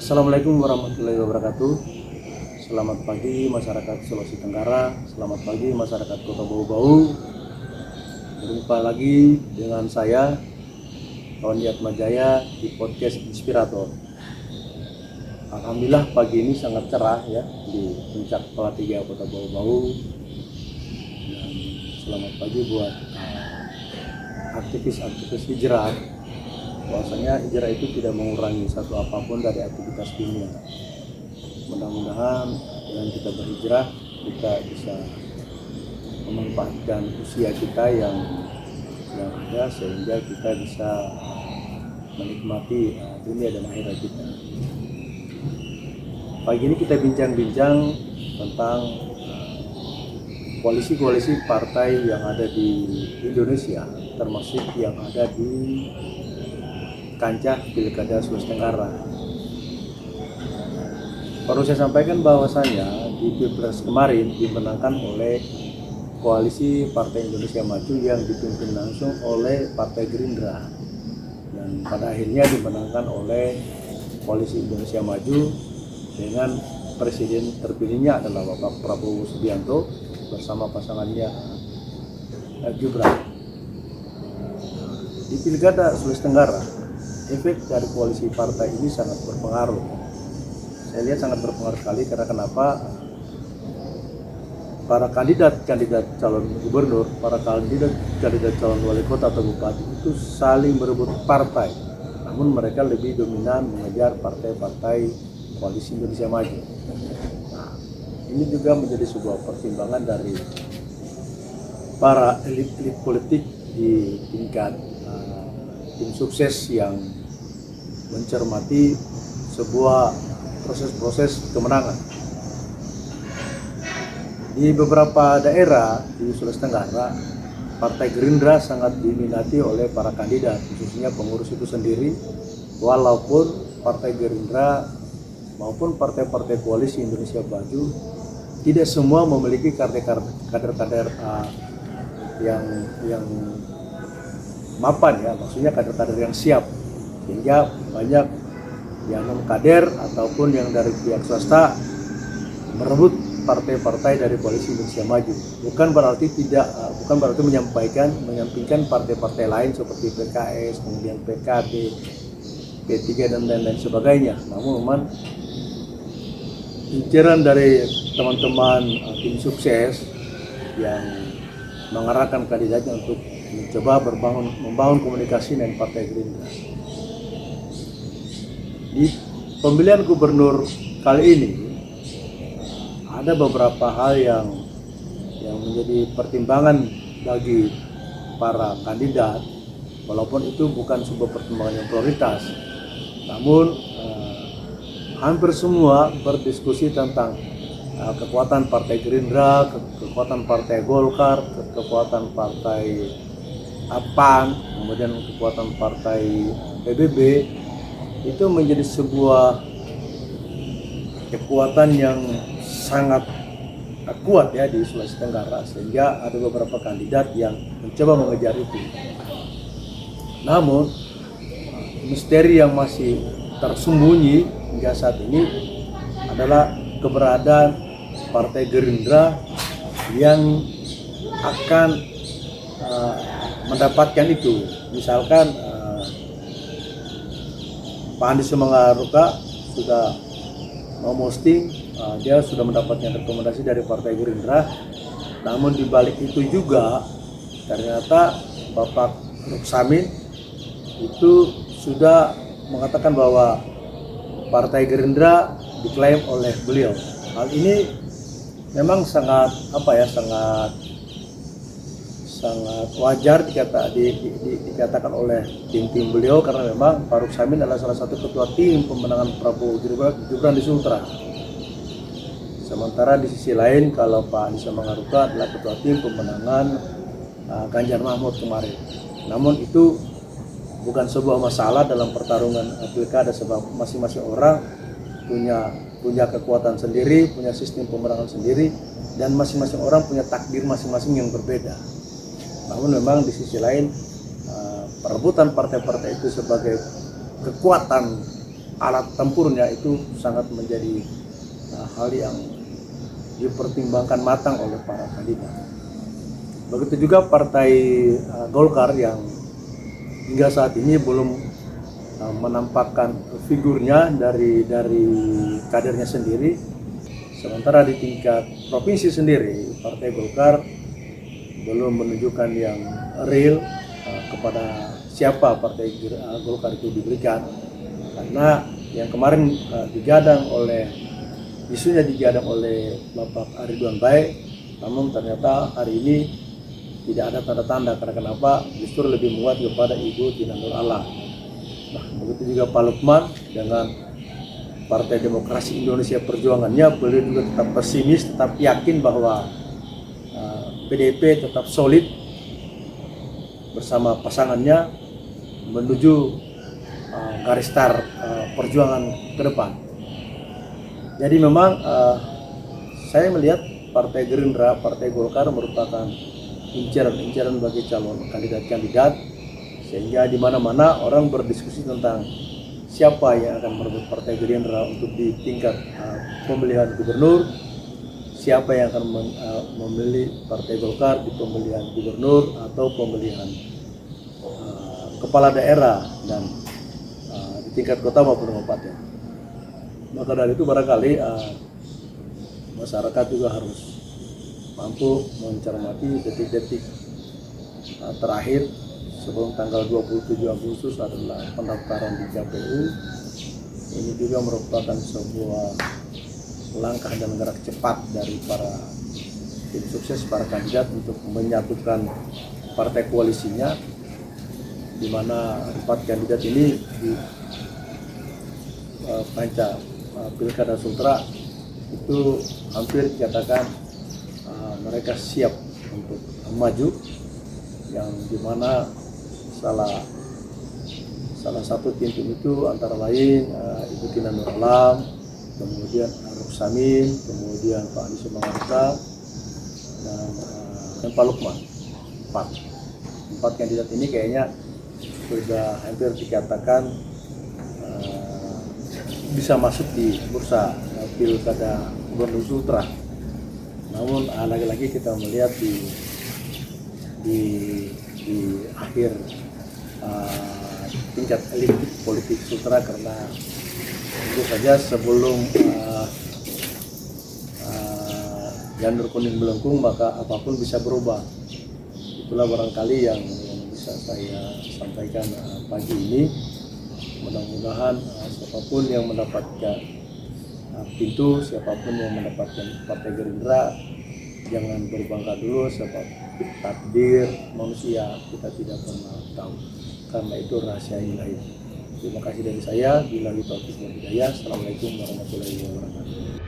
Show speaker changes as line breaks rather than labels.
Assalamualaikum warahmatullahi wabarakatuh. Selamat pagi masyarakat Sulawesi Tenggara. Selamat pagi masyarakat Kota Bau-Bau. Berjumpa lagi dengan saya, Kawan Atmajaya, di podcast Inspirator. Alhamdulillah pagi ini sangat cerah ya di puncak Salatiga Kota Bau-Bau. Dan selamat pagi buat aktivis-aktivis hijrah. Bahwasanya hijrah itu tidak mengurangi satu apapun dari aktivitas dunia. Mudah-mudahan dengan kita berhijrah kita bisa memanfaatkan usia kita yang ada sehingga kita bisa menikmati dunia dan akhirat kita. Pagi ini kita bincang-bincang tentang koalisi-koalisi partai yang ada di Indonesia, termasuk yang ada di kancah Pilkada Sulawesi Tenggara. Perlu saya sampaikan bahwasanya di Pilpres kemarin dimenangkan oleh koalisi Partai Indonesia Maju yang dipimpin langsung oleh Partai Gerindra, dan pada akhirnya dimenangkan oleh koalisi Indonesia Maju dengan presiden terpilihnya adalah Bapak Prabowo Subianto bersama pasangannya Gibran. Di Pilkada Sulawesi Tenggara, efek dari koalisi partai ini sangat berpengaruh. Saya lihat sangat berpengaruh sekali karena kenapa? Para kandidat calon gubernur, para kandidat calon wali kota atau bupati itu saling berebut partai. Namun mereka lebih dominan mengejar partai-partai koalisi Indonesia Maju. Nah, ini juga menjadi sebuah pertimbangan dari para elit-elit politik di tingkat tim sukses yang mencermati sebuah proses-proses kemenangan. Di beberapa daerah di Sulawesi Tenggara, Partai Gerindra sangat diminati oleh para kandidat, khususnya pengurus itu sendiri, walaupun Partai Gerindra maupun partai-partai koalisi Indonesia Maju tidak semua memiliki kader-kader yang mapan ya, maksudnya kader-kader yang siap, sehingga banyak yang non kader ataupun yang dari pihak swasta merebut partai-partai dari koalisi Indonesia Maju. Bukan berarti menyampingkan partai-partai lain seperti PKS, kemudian PKB, P3 dan lain-lain sebagainya. Namun memang inceran dari teman-teman tim sukses yang mengarahkan kandidatnya untuk mencoba membangun komunikasi dengan Partai Gerindra. Di pemilihan gubernur kali ini ada beberapa hal yang menjadi pertimbangan bagi para kandidat, walaupun itu bukan sebuah pertimbangan yang prioritas. Namun hampir semua berdiskusi tentang kekuatan Partai Gerindra, kekuatan Partai Golkar, kekuatan Partai PAN, kemudian kekuatan Partai PBB, itu menjadi sebuah kekuatan yang sangat kuat ya di Sulawesi Tenggara, sehingga ada beberapa kandidat yang mencoba mengejar itu. Namun misteri yang masih tersembunyi hingga saat ini adalah keberadaan Partai Gerindra yang akan mendapatkan itu. Misalkan Pak Andi Semanggaruka sudah memposting dia sudah mendapatkan rekomendasi dari Partai Gerindra. Namun di balik itu juga ternyata Bapak Ruksamin itu sudah mengatakan bahwa Partai Gerindra diklaim oleh beliau. Hal ini memang sangat wajar dikatakan oleh tim beliau, karena memang Pak Ruksamin adalah salah satu ketua tim pemenangan Prabowo Gibran di Sultra. Sementara di sisi lain kalau Pak Andi Semanggaruka adalah ketua tim pemenangan Ganjar Mahfud kemarin. Namun itu bukan sebuah masalah dalam pertarungan pilkada, sebab masing-masing orang punya kekuatan sendiri, punya sistem pemenangan sendiri, dan masing-masing orang punya takdir masing-masing yang berbeda. Namun memang di sisi lain perebutan partai-partai itu sebagai kekuatan alat tempurnya itu sangat menjadi hal yang dipertimbangkan matang oleh para kandidat. Begitu juga Partai Golkar yang hingga saat ini belum menampakkan figurnya dari kadernya sendiri. Sementara di tingkat provinsi sendiri, Partai Golkar belum menunjukkan yang real kepada siapa Partai Golkar itu diberikan. Karena yang kemarin isunya digadang oleh Bapak Ridwan Baik, namun ternyata hari ini tidak ada tanda-tanda. Karena kenapa? Justru lebih menguat kepada Ibu Tina Nurallah. Nah, begitu juga Pak Lukman dengan Partai Demokrasi Indonesia Perjuangannya, beliau juga tetap pesimis, tetap yakin bahwa PDIP tetap solid bersama pasangannya menuju garis start perjuangan ke depan. Jadi memang saya melihat Partai Gerindra, Partai Golkar merupakan incaran bagi calon kandidat-kandidat, sehingga di mana-mana orang berdiskusi tentang siapa yang akan merebut Partai Gerindra untuk di tingkat pemilihan gubernur, siapa yang akan memilih Partai Golkar di pemilihan gubernur atau pemilihan kepala daerah dan di tingkat kota maupun kabupaten. Maka dari itu barangkali masyarakat juga harus mampu mencermati detik-detik terakhir sebelum tanggal 27 Agustus adalah pendaftaran di KPU. Ini juga merupakan sebuah langkah dan gerak cepat dari para tim sukses, para kandidat untuk menyatukan partai koalisinya, di mana 4 kandidat ini di panca Pilkada Sultra itu hampir dikatakan mereka siap untuk maju, yang dimana salah satu tim itu antara lain Ibu Tina Nurallah, kemudian Arif Samin, kemudian Pak Anies Baswedan dan Pak Lukman. 4 kandidat ini kayaknya sudah hampir dikatakan bisa masuk di bursa Pilkada Gubernur Sultra. Namun lagi-lagi kita melihat di akhir tingkat elit politik Sultra, karena tentu saja sebelum janur kuning melengkung maka apapun bisa berubah. Itulah barangkali yang bisa saya sampaikan pagi ini. Mudah-mudahan siapapun yang mendapatkan pintu, siapapun yang mendapatkan Partai Gerindra, jangan berbangga dulu, sebab takdir manusia kita tidak pernah tahu, karena itu rahasia ilahi. Terima kasih dari saya. Billahi taufiq wal hidayah. Assalamualaikum warahmatullahi wabarakatuh.